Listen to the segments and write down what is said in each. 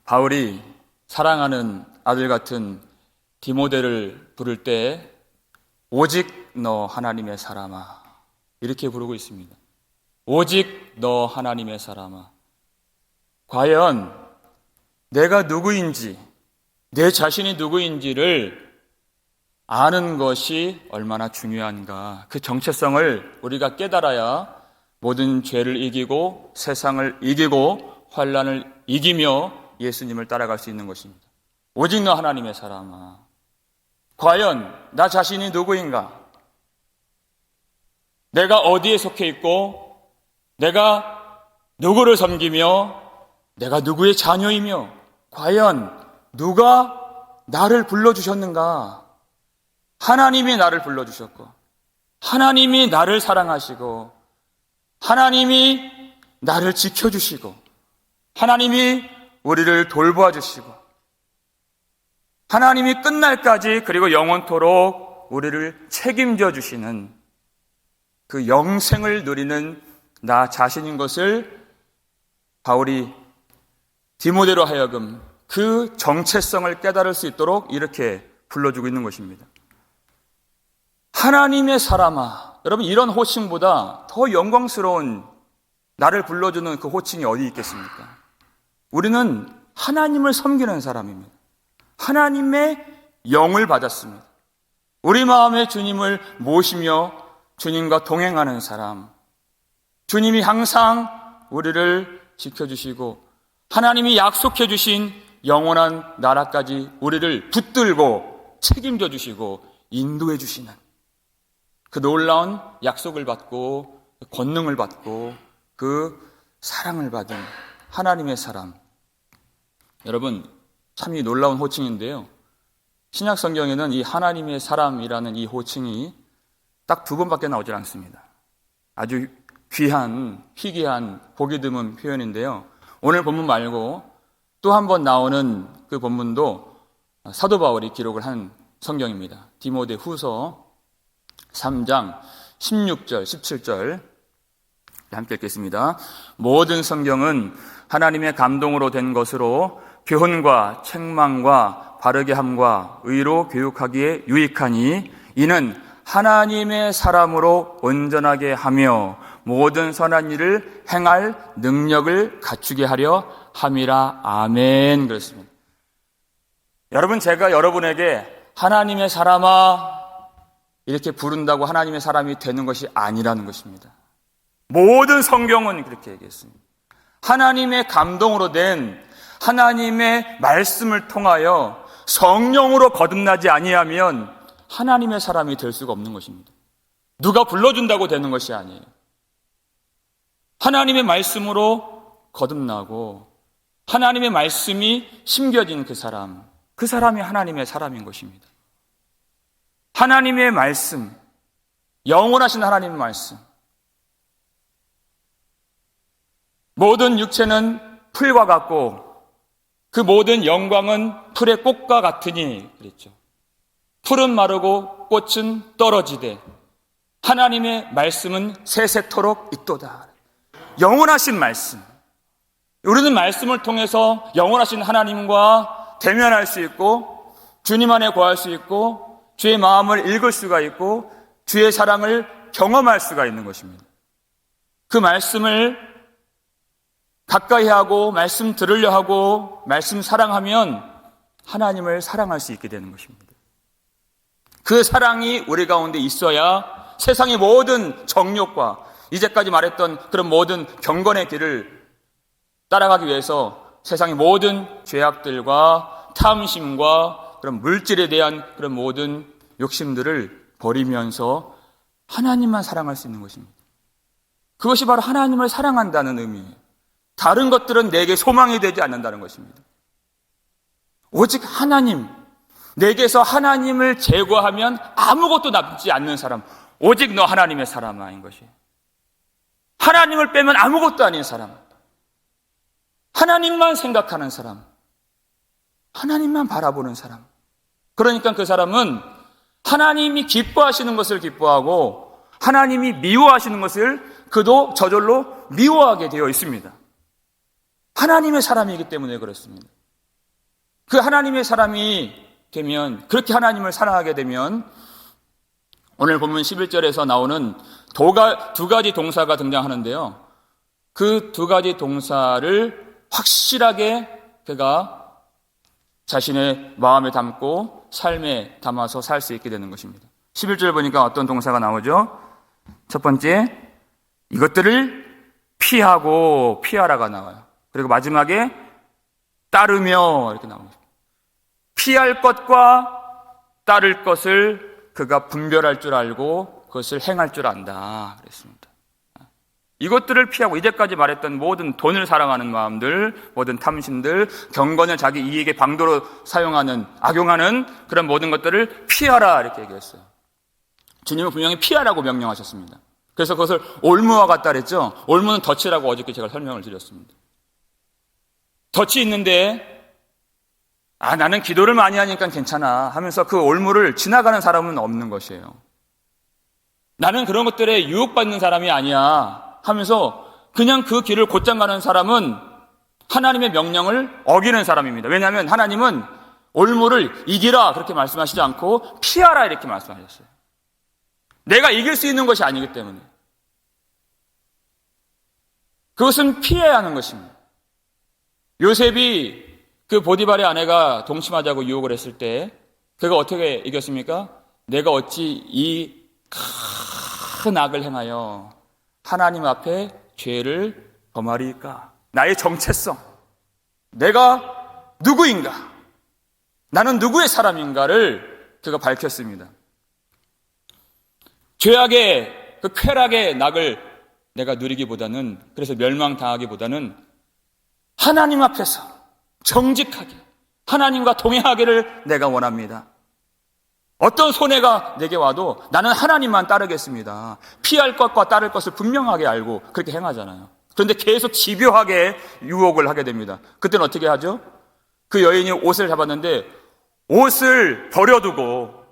바울이 사랑하는 아들 같은 디모데를 부를 때 오직 너 하나님의 사람아 이렇게 부르고 있습니다. 오직 너 하나님의 사람아. 과연 내가 누구인지, 내 자신이 누구인지를 아는 것이 얼마나 중요한가. 그 정체성을 우리가 깨달아야 모든 죄를 이기고 세상을 이기고 환난을 이기며 예수님을 따라갈 수 있는 것입니다. 오직 너 하나님의 사람아. 과연 나 자신이 누구인가? 내가 어디에 속해 있고 내가 누구를 섬기며 내가 누구의 자녀이며 과연 누가 나를 불러주셨는가? 하나님이 나를 불러주셨고 하나님이 나를 사랑하시고 하나님이 나를 지켜주시고 하나님이 우리를 돌보아 주시고 하나님이 끝날까지 그리고 영원토록 우리를 책임져 주시는 그 영생을 누리는 나 자신인 것을 바울이 디모데로 하여금 그 정체성을 깨달을 수 있도록 이렇게 불러주고 있는 것입니다. 하나님의 사람아. 여러분, 이런 호칭보다 더 영광스러운 나를 불러주는 그 호칭이 어디 있겠습니까? 우리는 하나님을 섬기는 사람입니다. 하나님의 영을 받았습니다. 우리 마음에 주님을 모시며 주님과 동행하는 사람. 주님이 항상 우리를 지켜주시고 하나님이 약속해 주신 영원한 나라까지 우리를 붙들고 책임져 주시고 인도해 주시는 그 놀라운 약속을 받고 권능을 받고 그 사랑을 받은 하나님의 사람. 여러분, 참 이 놀라운 호칭인데요. 신약 성경에는 이 하나님의 사람이라는 이 호칭이 딱 2번밖에 나오질 않습니다. 아주 귀한, 희귀한, 보기 드문 표현인데요. 오늘 본문 말고 또 한 번 나오는 그 본문도 사도 바울이 기록을 한 성경입니다. 디모데 후서 3장 16절, 17절 함께 읽겠습니다. 모든 성경은 하나님의 감동으로 된 것으로 교훈과 책망과 바르게 함과 의로 교육하기에 유익하니 이는 하나님의 사람으로 온전하게 하며 모든 선한 일을 행할 능력을 갖추게 하려 함이라. 아멘. 그렇습니다. 여러분, 제가 여러분에게 하나님의 사람아 이렇게 부른다고 하나님의 사람이 되는 것이 아니라는 것입니다. 모든 성경은 그렇게 얘기했습니다. 하나님의 감동으로 된 하나님의 말씀을 통하여 성령으로 거듭나지 아니하면 하나님의 사람이 될 수가 없는 것입니다. 누가 불러준다고 되는 것이 아니에요. 하나님의 말씀으로 거듭나고 하나님의 말씀이 심겨진 그 사람이 하나님의 사람인 것입니다. 하나님의 말씀, 영원하신 하나님의 말씀. 모든 육체는 풀과 같고 그 모든 영광은 풀의 꽃과 같으니 그랬죠. 풀은 마르고 꽃은 떨어지되 하나님의 말씀은 세세토록 있도다. 영원하신 말씀. 우리는 말씀을 통해서 영원하신 하나님과 대면할 수 있고 주님 안에 거할 수 있고 주의 마음을 읽을 수가 있고 주의 사랑을 경험할 수가 있는 것입니다. 그 말씀을 가까이 하고 말씀 들으려 하고 말씀 사랑하면 하나님을 사랑할 수 있게 되는 것입니다. 그 사랑이 우리 가운데 있어야 세상의 모든 정욕과 이제까지 말했던 그런 모든 경건의 길을 따라가기 위해서 세상의 모든 죄악들과 탐심과 그런 물질에 대한 그런 모든 욕심들을 버리면서 하나님만 사랑할 수 있는 것입니다. 그것이 바로 하나님을 사랑한다는 의미예요. 다른 것들은 내게 소망이 되지 않는다는 것입니다. 오직 하나님, 내게서 하나님을 제거하면 아무것도 남지 않는 사람, 오직 너 하나님의 사람인 것이에요. 하나님을 빼면 아무것도 아닌 사람, 하나님만 생각하는 사람, 하나님만 바라보는 사람. 그러니까 그 사람은 하나님이 기뻐하시는 것을 기뻐하고 하나님이 미워하시는 것을 그도 저절로 미워하게 되어 있습니다. 하나님의 사람이기 때문에 그렇습니다. 그 하나님의 사람이 되면, 그렇게 하나님을 사랑하게 되면 오늘 본문 11절에서 나오는 두 가지 동사가 등장하는데요. 그 두 가지 동사를 확실하게 그가 자신의 마음에 담고 삶에 담아서 살 수 있게 되는 것입니다. 11절 보니까 어떤 동사가 나오죠? 첫 번째, 이것들을 피하고 피하라가 나와요. 그리고 마지막에 따르며 이렇게 나옵니다. 피할 것과 따를 것을 그가 분별할 줄 알고 그것을 행할 줄 안다 그랬습니다. 이것들을 피하고, 이제까지 말했던 모든 돈을 사랑하는 마음들, 모든 탐심들, 경건을 자기 이익의 방도로 사용하는, 악용하는 그런 모든 것들을 피하라 이렇게 얘기했어요. 주님은 분명히 피하라고 명령하셨습니다. 그래서 그것을 올무와 같다 그랬죠. 올무는 덫이라고 어저께 제가 설명을 드렸습니다. 덫이 있는데 나는 기도를 많이 하니까 괜찮아 하면서 그 올무를 지나가는 사람은 없는 것이에요. 나는 그런 것들에 유혹받는 사람이 아니야 하면서 그냥 그 길을 곧장 가는 사람은 하나님의 명령을 어기는 사람입니다. 왜냐하면 하나님은 올무를 이기라 그렇게 말씀하시지 않고 피하라 이렇게 말씀하셨어요. 내가 이길 수 있는 것이 아니기 때문에 그것은 피해야 하는 것입니다. 요셉이 그 보디발의 아내가 동침하자고 유혹을 했을 때 그가 어떻게 이겼습니까? 내가 어찌 이 큰 악을 행하여 하나님 앞에 죄를 범하리까? 나의 정체성, 내가 누구인가? 나는 누구의 사람인가를 그가 밝혔습니다. 죄악의 그 쾌락의 낙을 내가 누리기보다는, 그래서 멸망당하기보다는 하나님 앞에서 정직하게 하나님과 동행하기를 내가 원합니다. 어떤 손해가 내게 와도 나는 하나님만 따르겠습니다. 피할 것과 따를 것을 분명하게 알고 그렇게 행하잖아요. 그런데 계속 집요하게 유혹을 하게 됩니다. 그때는 어떻게 하죠? 그 여인이 옷을 잡았는데 옷을 버려두고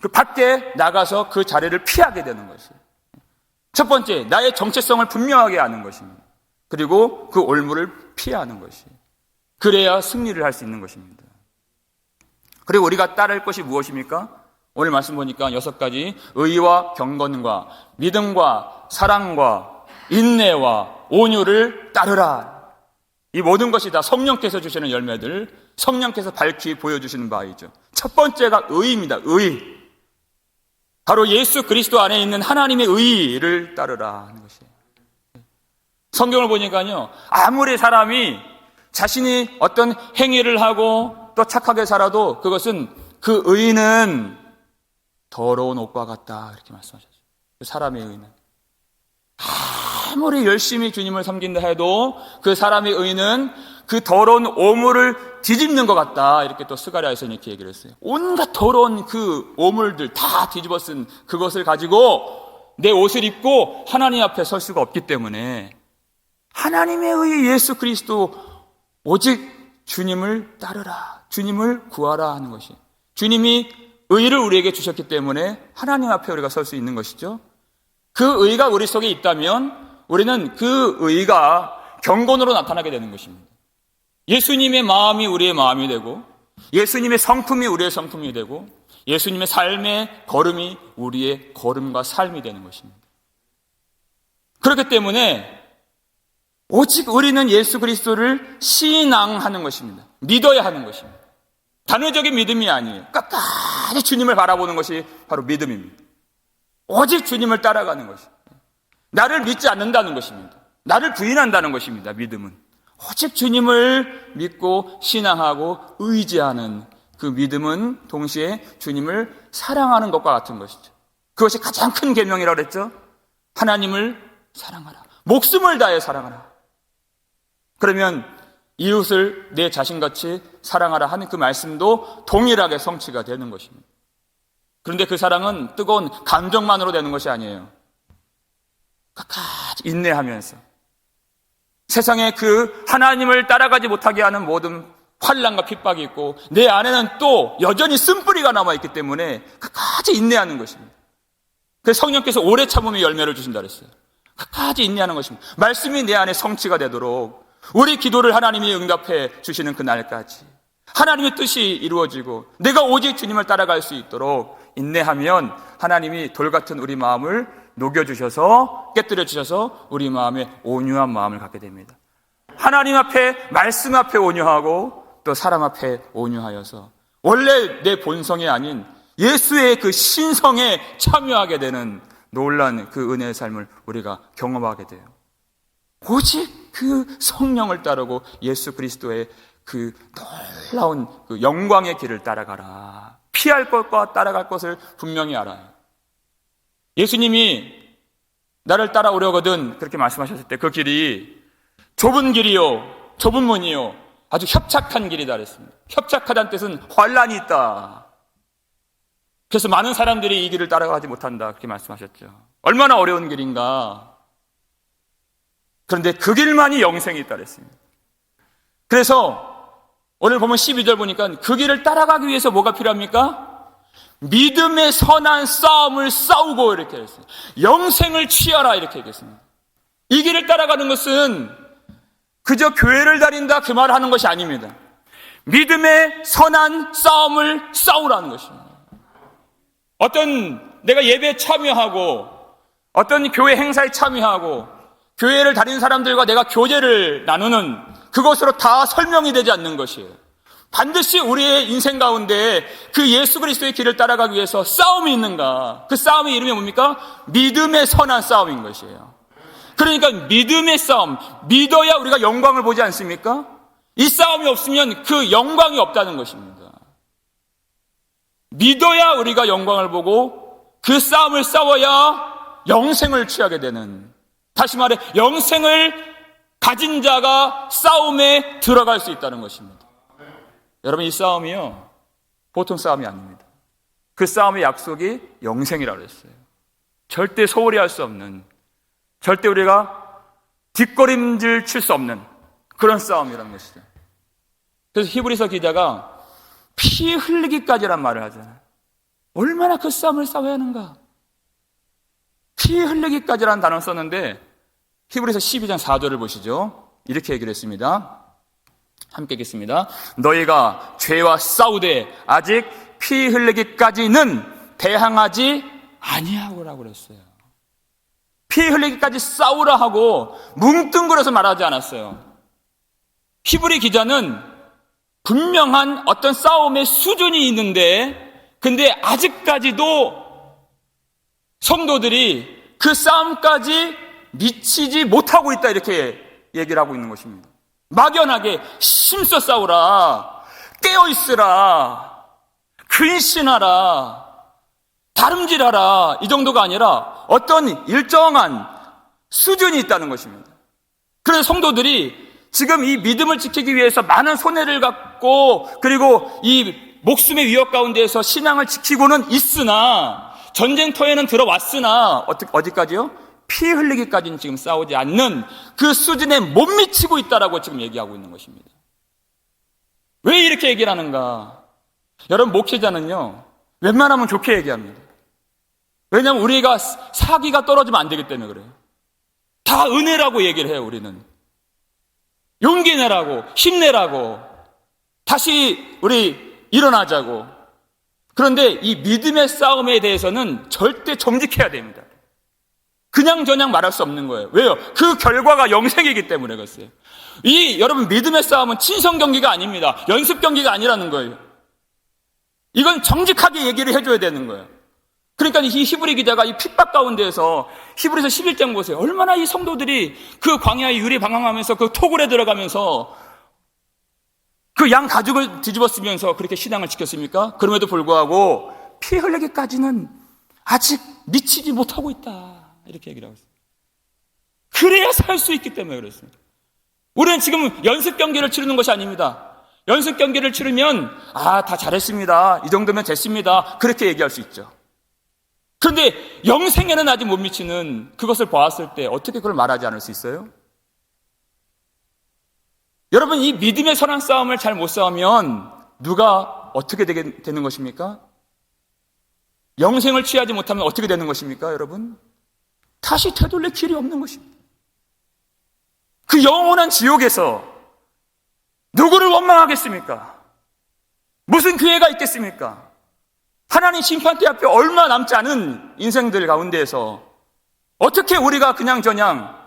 그 밖에 나가서 그 자리를 피하게 되는 것이에요. 첫 번째, 나의 정체성을 분명하게 아는 것입니다. 그리고 그 올무를 피하는 것이에요. 그래야 승리를 할 수 있는 것입니다. 그리고 우리가 따를 것이 무엇입니까? 오늘 말씀 보니까 6가지, 의와 경건과 믿음과 사랑과 인내와 온유를 따르라. 이 모든 것이 다 성령께서 주시는 열매들, 성령께서 밝히 보여주시는 바이죠. 첫 번째가 의입니다. 의. 바로 예수 그리스도 안에 있는 하나님의 의를 따르라 하는 것이에요. 성경을 보니까요, 아무리 사람이 자신이 어떤 행위를 하고 또 착하게 살아도 그것은 그 의는 더러운 옷과 같다 이렇게 말씀하셨어요. 그 사람의 의는 아무리 열심히 주님을 섬긴다 해도 그 사람의 의는 그 더러운 오물을 뒤집는 것 같다 이렇게 또 스가랴에서는 이렇게 얘기를 했어요. 온갖 더러운 그 오물들 다 뒤집어 쓴 그것을 가지고 내 옷을 입고 하나님 앞에 설 수가 없기 때문에 하나님의 의 예수 그리스도 오직 주님을 따르라, 주님을 구하라 하는 것이, 주님이 의를 우리에게 주셨기 때문에 하나님 앞에 우리가 설 수 있는 것이죠. 그 의가 우리 속에 있다면 우리는 그 의가 경건으로 나타나게 되는 것입니다. 예수님의 마음이 우리의 마음이 되고, 예수님의 성품이 우리의 성품이 되고, 예수님의 삶의 걸음이 우리의 걸음과 삶이 되는 것입니다. 그렇기 때문에 오직 우리는 예수 그리스도를 신앙하는 것입니다. 믿어야 하는 것입니다. 단회적인 믿음이 아니에요. 끝까지 주님을 바라보는 것이 바로 믿음입니다. 오직 주님을 따라가는 것입니다. 나를 믿지 않는다는 것입니다. 나를 부인한다는 것입니다. 믿음은 오직 주님을 믿고 신앙하고 의지하는 그 믿음은 동시에 주님을 사랑하는 것과 같은 것이죠. 그것이 가장 큰 계명이라고 그랬죠. 하나님을 사랑하라, 목숨을 다해 사랑하라. 그러면 이웃을 내 자신같이 사랑하라 하는 그 말씀도 동일하게 성취가 되는 것입니다. 그런데 그 사랑은 뜨거운 감정만으로 되는 것이 아니에요. 끝까지 인내하면서 세상에 그 하나님을 따라가지 못하게 하는 모든 환난과 핍박이 있고 내 안에는 또 여전히 쓴뿌리가 남아있기 때문에 끝까지 인내하는 것입니다. 그래서 성령께서 오래 참음의 열매를 주신다 그랬어요. 끝까지 인내하는 것입니다. 말씀이 내 안에 성취가 되도록 우리 기도를 하나님이 응답해 주시는 그날까지 하나님의 뜻이 이루어지고 내가 오직 주님을 따라갈 수 있도록 인내하면 하나님이 돌 같은 우리 마음을 녹여주셔서 깨뜨려 주셔서 우리 마음에 온유한 마음을 갖게 됩니다. 하나님 앞에, 말씀 앞에 온유하고 또 사람 앞에 온유하여서 원래 내 본성이 아닌 예수의 그 신성에 참여하게 되는 놀라운 그 은혜의 삶을 우리가 경험하게 돼요. 오직 그 성령을 따르고 예수 그리스도의 그 놀라운 그 영광의 길을 따라가라. 피할 것과 따라갈 것을 분명히 알아요. 예수님이 나를 따라오려거든 그렇게 말씀하셨을 때 그 길이 좁은 길이요, 좁은 문이요, 아주 협착한 길이다 그랬습니다. 협착하다는 뜻은 환란이 있다. 그래서 많은 사람들이 이 길을 따라가지 못한다 그렇게 말씀하셨죠. 얼마나 어려운 길인가. 그런데 그 길만이 영생이 있다 그랬습니다. 그래서 오늘 보면 12절 보니까 그 길을 따라가기 위해서 뭐가 필요합니까? 믿음의 선한 싸움을 싸우고 이렇게 했어요. 영생을 취하라 이렇게 얘기했습니다. 이 길을 따라가는 것은 그저 교회를 다닌다 그 말을 하는 것이 아닙니다. 믿음의 선한 싸움을 싸우라는 것입니다. 어떤 내가 예배에 참여하고 어떤 교회 행사에 참여하고 교회를 다니는 사람들과 내가 교제를 나누는 그것으로 다 설명이 되지 않는 것이에요. 반드시 우리의 인생 가운데 그 예수 그리스도의 길을 따라가기 위해서 싸움이 있는가? 그 싸움의 이름이 뭡니까? 믿음의 선한 싸움인 것이에요. 그러니까 믿음의 싸움, 믿어야 우리가 영광을 보지 않습니까? 이 싸움이 없으면 그 영광이 없다는 것입니다. 믿어야 우리가 영광을 보고 그 싸움을 싸워야 영생을 취하게 되는, 다시 말해 영생을 가진 자가 싸움에 들어갈 수 있다는 것입니다. 여러분, 이 싸움이요 보통 싸움이 아닙니다. 그 싸움의 약속이 영생이라고 했어요. 절대 소홀히 할 수 없는, 절대 우리가 뒷걸음질 칠 수 없는 그런 싸움이라는 것이죠. 그래서 히브리서 기자가 피 흘리기까지란 말을 하잖아요. 얼마나 그 싸움을 싸워야 하는가. 피 흘리기까지라는 단어를 썼는데 히브리서 12장 4절을 보시죠. 이렇게 얘기를 했습니다. 함께 읽겠습니다. 너희가 죄와 싸우되 아직 피 흘리기까지는 대항하지 아니하고라고 그랬어요. 피 흘리기까지 싸우라 하고 뭉뚱그려서 말하지 않았어요. 히브리 기자는 분명한 어떤 싸움의 수준이 있는데, 근데 아직까지도 성도들이 그 싸움까지 미치지 못하고 있다, 이렇게 얘기를 하고 있는 것입니다. 막연하게 힘써 싸우라, 깨어있으라, 근신하라, 다름질하라, 이 정도가 아니라 어떤 일정한 수준이 있다는 것입니다. 그래서 성도들이 지금 이 믿음을 지키기 위해서 많은 손해를 갖고, 그리고 이 목숨의 위협 가운데에서 신앙을 지키고는 있으나, 전쟁터에는 들어왔으나 어디까지요? 피 흘리기까지는 지금 싸우지 않는 그 수준에 못 미치고 있다라고 지금 얘기하고 있는 것입니다. 왜 이렇게 얘기를 하는가? 여러분, 목회자는요 웬만하면 좋게 얘기합니다. 왜냐하면 우리가 사기가 떨어지면 안 되기 때문에 그래요. 다 은혜라고 얘기를 해요. 우리는 용기 내라고, 힘내라고, 다시 우리 일어나자고. 그런데 이 믿음의 싸움에 대해서는 절대 정직해야 됩니다. 그냥저냥 말할 수 없는 거예요. 왜요? 그 결과가 영생이기 때문에 그랬어요. 이 여러분, 믿음의 싸움은 친선 경기가 아닙니다. 연습 경기가 아니라는 거예요. 이건 정직하게 얘기를 해줘야 되는 거예요. 그러니까 이 히브리 기자가 이 핍박 가운데에서 히브리서 11장 보세요. 얼마나 이 성도들이 그 광야에 유리방황하면서 그 토굴에 들어가면서 그 양 가죽을 뒤집어 쓰면서 그렇게 신앙을 지켰습니까? 그럼에도 불구하고 피 흘리기까지는 아직 미치지 못하고 있다, 이렇게 얘기를 하고 있어요. 그래야 살 수 있기 때문에 그렇습니다. 우리는 지금 연습 경기를 치르는 것이 아닙니다. 연습 경기를 치르면 다 잘했습니다, 이 정도면 됐습니다, 그렇게 얘기할 수 있죠. 그런데 영생에는 아직 못 미치는 그것을 보았을 때 어떻게 그걸 말하지 않을 수 있어요? 여러분, 이 믿음의 선한 싸움을 잘 못 싸우면 누가 어떻게 되는 것입니까? 영생을 취하지 못하면 어떻게 되는 것입니까, 여러분? 다시 되돌릴 길이 없는 것입니다. 그 영원한 지옥에서 누구를 원망하겠습니까? 무슨 기회가 있겠습니까? 하나님 심판대 앞에 얼마 남지 않은 인생들 가운데에서 어떻게 우리가 그냥저냥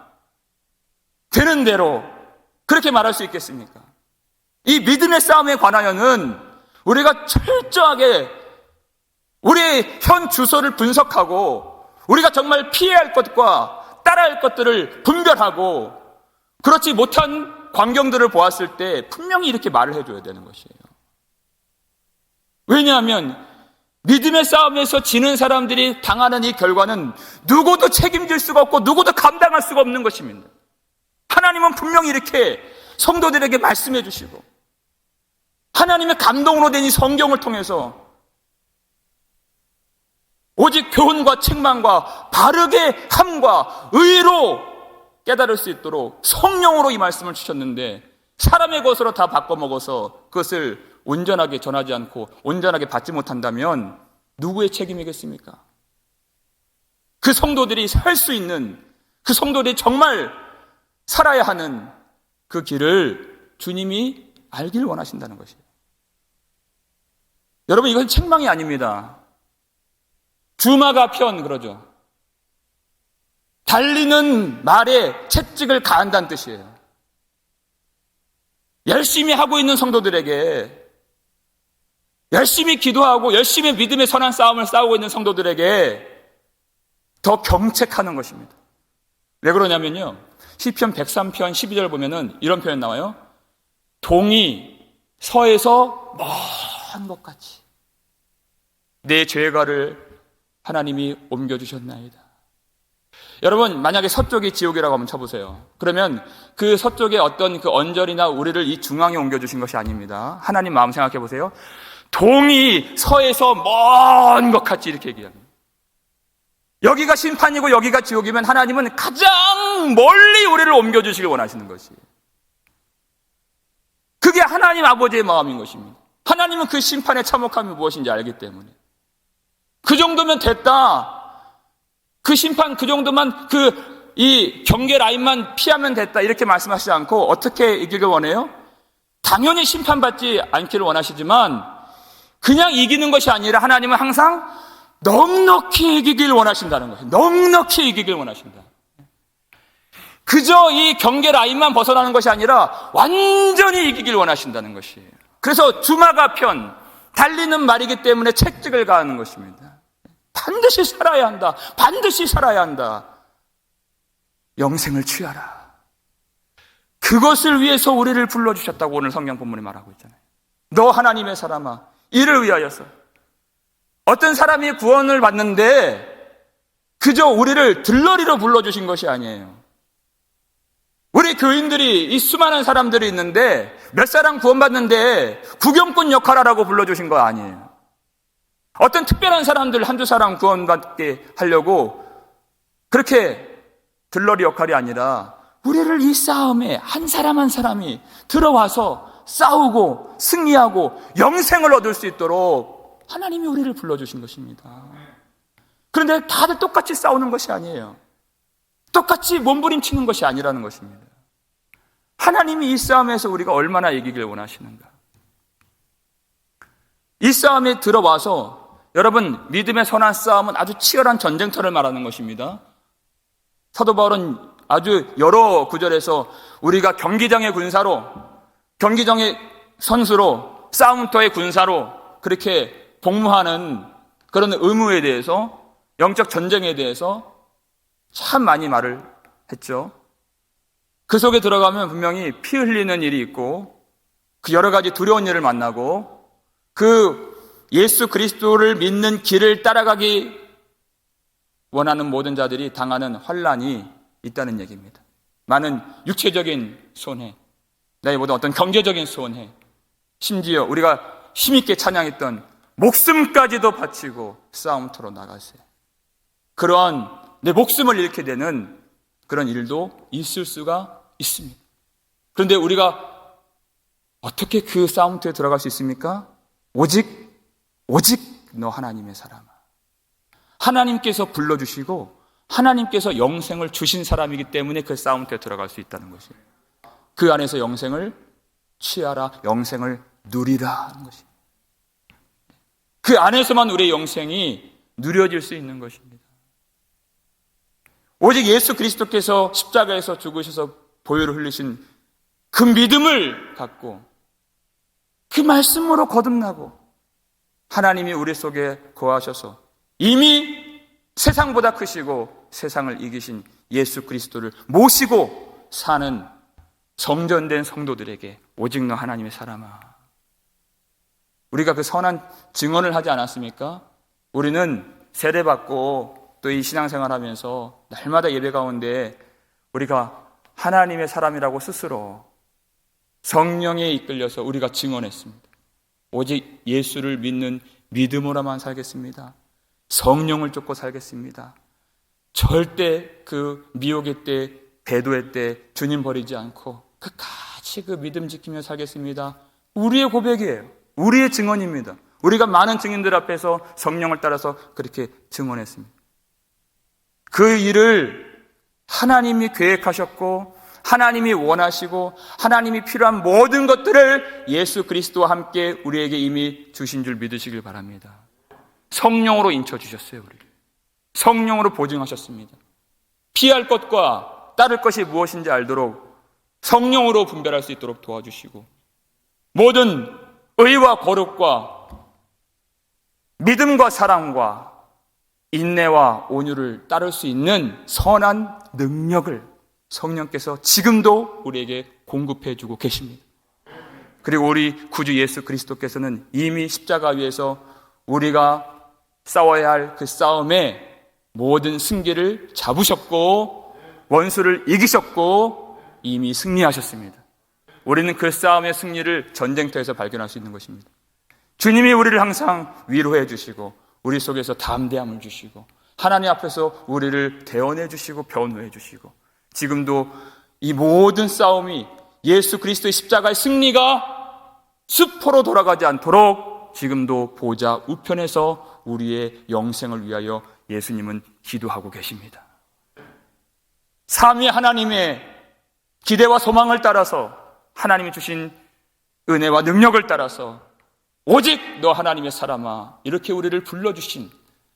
되는 대로 그렇게 말할 수 있겠습니까? 이 믿음의 싸움에 관하여는 우리가 철저하게 우리의 현 주소를 분석하고 우리가 정말 피해야 할 것과 따라야 할 것들을 분별하고 그렇지 못한 광경들을 보았을 때 분명히 이렇게 말을 해줘야 되는 것이에요. 왜냐하면 믿음의 싸움에서 지는 사람들이 당하는 이 결과는 누구도 책임질 수가 없고 누구도 감당할 수가 없는 것입니다. 하나님은 분명히 이렇게 성도들에게 말씀해 주시고 하나님의 감동으로 된 이 성경을 통해서 오직 교훈과 책망과 바르게 함과 의로 깨달을 수 있도록 성령으로 이 말씀을 주셨는데 사람의 것으로 다 바꿔먹어서 그것을 온전하게 전하지 않고 온전하게 받지 못한다면 누구의 책임이겠습니까? 그 성도들이 살 수 있는, 그 성도들이 정말 살아야 하는 그 길을 주님이 알길 원하신다는 것이에요. 여러분, 이것은 책망이 아닙니다. 주마가 편 그러죠. 달리는 말에 채찍을 가한다는 뜻이에요. 열심히 하고 있는 성도들에게, 열심히 기도하고 열심히 믿음의 선한 싸움을 싸우고 있는 성도들에게 더 경책하는 것입니다. 왜 그러냐면요, 시편 103편 12절 보면은 이런 표현 나와요. 동이 서에서 먼 것 같이 내 죄가를 하나님이 옮겨주셨나이다. 여러분, 만약에 서쪽이 지옥이라고 한번 쳐보세요. 그러면 그 서쪽의 어떤 그 언저리나 우리를 이 중앙에 옮겨주신 것이 아닙니다. 하나님 마음 생각해 보세요. 동이 서에서 먼 것 같이 이렇게 얘기합니다. 여기가 심판이고 여기가 지옥이면 하나님은 가장 멀리 우리를 옮겨주시길 원하시는 것이에요. 그게 하나님 아버지의 마음인 것입니다. 하나님은 그 심판의 참혹함이 무엇인지 알기 때문에 그 정도면 됐다. 그 심판 그 정도만 이 경계 라인만 피하면 됐다. 이렇게 말씀하시지 않고 어떻게 이기길 원해요? 당연히 심판받지 않기를 원하시지만 그냥 이기는 것이 아니라 하나님은 항상 넉넉히 이기길 원하신다는 거예요. 넉넉히 이기길 원하신다. 그저 이 경계 라인만 벗어나는 것이 아니라 완전히 이기길 원하신다는 것이에요. 그래서 주마가 편, 달리는 말이기 때문에 채찍을 가하는 것입니다. 반드시 살아야 한다. 반드시 살아야 한다. 영생을 취하라. 그것을 위해서 우리를 불러주셨다고 오늘 성경 본문이 말하고 있잖아요. 너 하나님의 사람아, 이를 위하여서. 어떤 사람이 구원을 받는데 그저 우리를 들러리로 불러주신 것이 아니에요. 우리 교인들이 이 수많은 사람들이 있는데 몇 사람 구원받는데 구경꾼 역할하라고 불러주신 거 아니에요. 어떤 특별한 사람들 한두 사람 구원받게 하려고 그렇게 들러리 역할이 아니라 우리를 이 싸움에 한 사람 한 사람이 들어와서 싸우고 승리하고 영생을 얻을 수 있도록 하나님이 우리를 불러주신 것입니다. 그런데 다들 똑같이 싸우는 것이 아니에요. 똑같이 몸부림치는 것이 아니라는 것입니다. 하나님이 이 싸움에서 우리가 얼마나 이기길 원하시는가. 이 싸움에 들어와서 여러분, 믿음의 선한 싸움은 아주 치열한 전쟁터를 말하는 것입니다. 사도 바울은 아주 여러 구절에서 우리가 경기장의 군사로, 경기장의 선수로, 싸움터의 군사로 그렇게 복무하는 그런 의무에 대해서, 영적 전쟁에 대해서 참 많이 말을 했죠. 그 속에 들어가면 분명히 피 흘리는 일이 있고 그 여러 가지 두려운 일을 만나고 그 예수 그리스도를 믿는 길을 따라가기 원하는 모든 자들이 당하는 환난이 있다는 얘기입니다. 많은 육체적인 손해, 나의 모든 어떤 경제적인 손해, 심지어 우리가 힘있게 찬양했던 목숨까지도 바치고 싸움터로 나가세요. 그러한 내 목숨을 잃게 되는 그런 일도 있을 수가 있습니다. 그런데 우리가 어떻게 그 싸움터에 들어갈 수 있습니까? 오직 너 하나님의 사람아. 하나님께서 불러주시고 하나님께서 영생을 주신 사람이기 때문에 그 싸움터에 들어갈 수 있다는 것이에요. 그 안에서 영생을 취하라, 영생을 누리라 하는 것입니다. 그 안에서만 우리의 영생이 누려질 수 있는 것입니다. 오직 예수 그리스도께서 십자가에서 죽으셔서 보혈을 흘리신 그 믿음을 갖고 그 말씀으로 거듭나고 하나님이 우리 속에 거하셔서 이미 세상보다 크시고 세상을 이기신 예수 그리스도를 모시고 사는 성전된 성도들에게 오직 너 하나님의 사람아, 우리가 그 선한 증언을 하지 않았습니까? 우리는 세례받고 또 이 신앙생활하면서 날마다 예배 가운데 우리가 하나님의 사람이라고 스스로 성령에 이끌려서 우리가 증언했습니다. 오직 예수를 믿는 믿음으로만 살겠습니다. 성령을 쫓고 살겠습니다. 절대 그 미혹의 때, 배도의 때 주님 버리지 않고 끝까지 그 믿음 지키며 살겠습니다. 우리의 고백이에요. 우리의 증언입니다. 우리가 많은 증인들 앞에서 성령을 따라서 그렇게 증언했습니다. 그 일을 하나님이 계획하셨고 하나님이 원하시고 하나님이 필요한 모든 것들을 예수 그리스도와 함께 우리에게 이미 주신 줄 믿으시길 바랍니다. 성령으로 인쳐주셨어요. 우리를 성령으로 보증하셨습니다. 피할 것과 따를 것이 무엇인지 알도록 성령으로 분별할 수 있도록 도와주시고 모든 의와 거룩과 믿음과 사랑과 인내와 온유를 따를 수 있는 선한 능력을 성령께서 지금도 우리에게 공급해 주고 계십니다. 그리고 우리 구주 예수 그리스도께서는 이미 십자가 위에서 우리가 싸워야 할 그 싸움에 모든 승기를 잡으셨고 원수를 이기셨고 이미 승리하셨습니다. 우리는 그 싸움의 승리를 전쟁터에서 발견할 수 있는 것입니다. 주님이 우리를 항상 위로해 주시고 우리 속에서 담대함을 주시고 하나님 앞에서 우리를 대언해 주시고 변호해 주시고 지금도 이 모든 싸움이 예수 그리스도의 십자가의 승리가 수포로 돌아가지 않도록 지금도 보좌 우편에서 우리의 영생을 위하여 예수님은 기도하고 계십니다. 삼위 하나님의 기대와 소망을 따라서 하나님이 주신 은혜와 능력을 따라서 오직 너 하나님의 사람아 이렇게 우리를 불러주신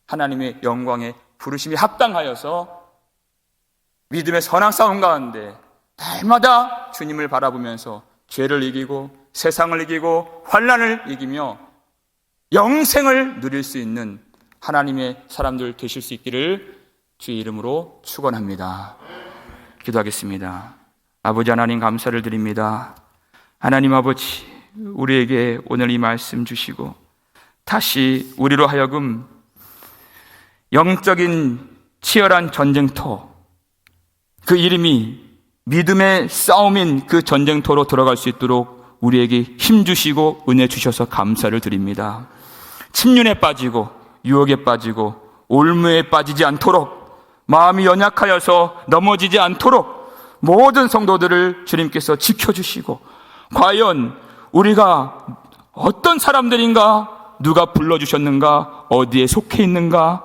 하나님의 영광의 부르심이 합당하여서 믿음의 선한 싸움 가운데 날마다 주님을 바라보면서 죄를 이기고 세상을 이기고 환난을 이기며 영생을 누릴 수 있는 하나님의 사람들 되실 수 있기를 주의 이름으로 축원합니다. 기도하겠습니다. 아버지 하나님 감사를 드립니다. 하나님 아버지 우리에게 오늘 이 말씀 주시고 다시 우리로 하여금 영적인 치열한 전쟁터 그 이름이 믿음의 싸움인 그 전쟁터로 들어갈 수 있도록 우리에게 힘 주시고 은혜 주셔서 감사를 드립니다. 침륜에 빠지고 유혹에 빠지고 올무에 빠지지 않도록 마음이 연약하여서 넘어지지 않도록 모든 성도들을 주님께서 지켜주시고 과연 우리가 어떤 사람들인가 누가 불러주셨는가 어디에 속해 있는가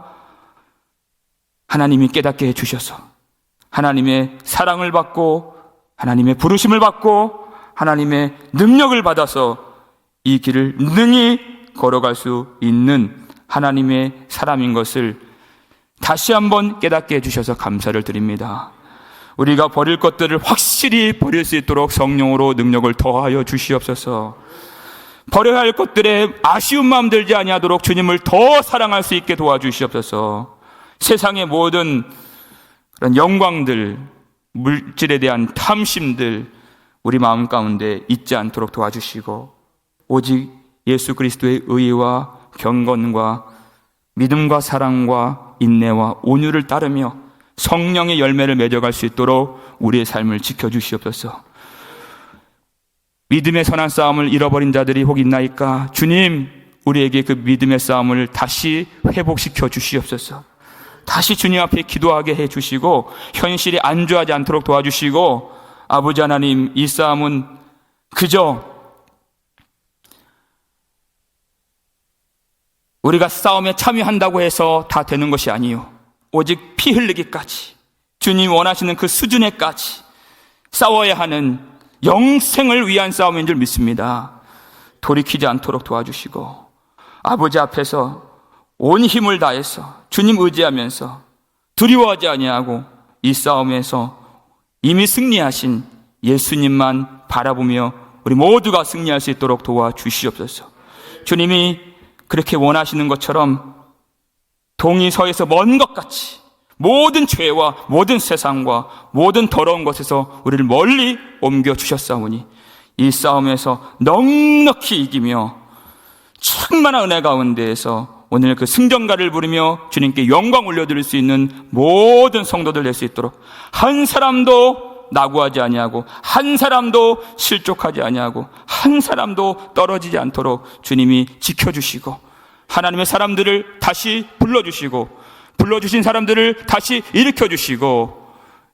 하나님이 깨닫게 해주셔서 하나님의 사랑을 받고 하나님의 부르심을 받고 하나님의 능력을 받아서 이 길을 능히 걸어갈 수 있는 하나님의 사람인 것을 다시 한번 깨닫게 해주셔서 감사를 드립니다. 우리가 버릴 것들을 확실히 버릴 수 있도록 성령으로 능력을 더하여 주시옵소서. 버려야 할 것들에 아쉬운 마음 들지 아니하도록 주님을 더 사랑할 수 있게 도와주시옵소서. 세상의 모든 그런 영광들, 물질에 대한 탐심들 우리 마음 가운데 있지 않도록 도와주시고 오직 예수 그리스도의 의와 경건과 믿음과 사랑과 인내와 온유를 따르며 성령의 열매를 맺어갈 수 있도록 우리의 삶을 지켜주시옵소서. 믿음의 선한 싸움을 잃어버린 자들이 혹 있나이까 주님 우리에게 그 믿음의 싸움을 다시 회복시켜 주시옵소서. 다시 주님 앞에 기도하게 해주시고 현실에 안주하지 않도록 도와주시고 아버지 하나님 이 싸움은 그저 우리가 싸움에 참여한다고 해서 다 되는 것이 아니요 오직 피 흘리기까지 주님 원하시는 그 수준에까지 싸워야 하는 영생을 위한 싸움인 줄 믿습니다. 돌이키지 않도록 도와주시고 아버지 앞에서 온 힘을 다해서 주님 의지하면서 두려워하지 아니하고 이 싸움에서 이미 승리하신 예수님만 바라보며 우리 모두가 승리할 수 있도록 도와주시옵소서. 주님이 그렇게 원하시는 것처럼 동이 서에서 먼 것 같이 모든 죄와 모든 세상과 모든 더러운 것에서 우리를 멀리 옮겨주셨사오니 이 싸움에서 넉넉히 이기며 충만한 은혜 가운데에서 오늘 그 승전가를 부르며 주님께 영광 올려드릴 수 있는 모든 성도들 될 수 있도록 한 사람도 낙오하지 아니하고 한 사람도 실족하지 아니하고 한 사람도 떨어지지 않도록 주님이 지켜주시고 하나님의 사람들을 다시 불러주신 사람들을 다시 일으켜주시고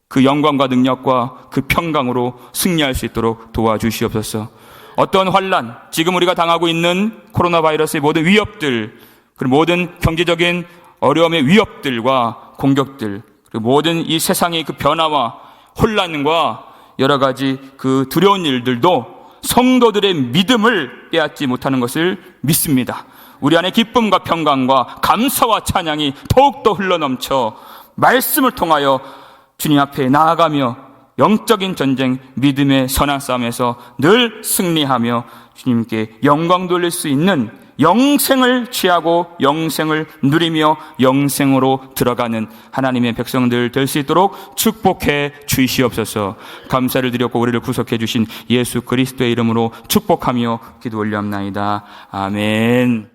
그 영광과 능력과 그 평강으로 승리할 수 있도록 도와주시옵소서. 어떤 환난, 지금 우리가 당하고 있는 코로나 바이러스의 모든 위협들, 그리고 모든 경제적인 어려움의 위협들과 공격들, 그리고 모든 이 세상의 그 변화와 혼란과 여러 가지 그 두려운 일들도 성도들의 믿음을 빼앗지 못하는 것을 믿습니다. 우리 안에 기쁨과 평강과 감사와 찬양이 더욱더 흘러넘쳐 말씀을 통하여 주님 앞에 나아가며 영적인 전쟁, 믿음의 선한 싸움에서 늘 승리하며 주님께 영광 돌릴 수 있는 영생을 취하고 영생을 누리며 영생으로 들어가는 하나님의 백성들 될 수 있도록 축복해 주시옵소서. 감사를 드렸고 우리를 구속해 주신 예수 그리스도의 이름으로 축복하며 기도 올려옵나이다. 아멘.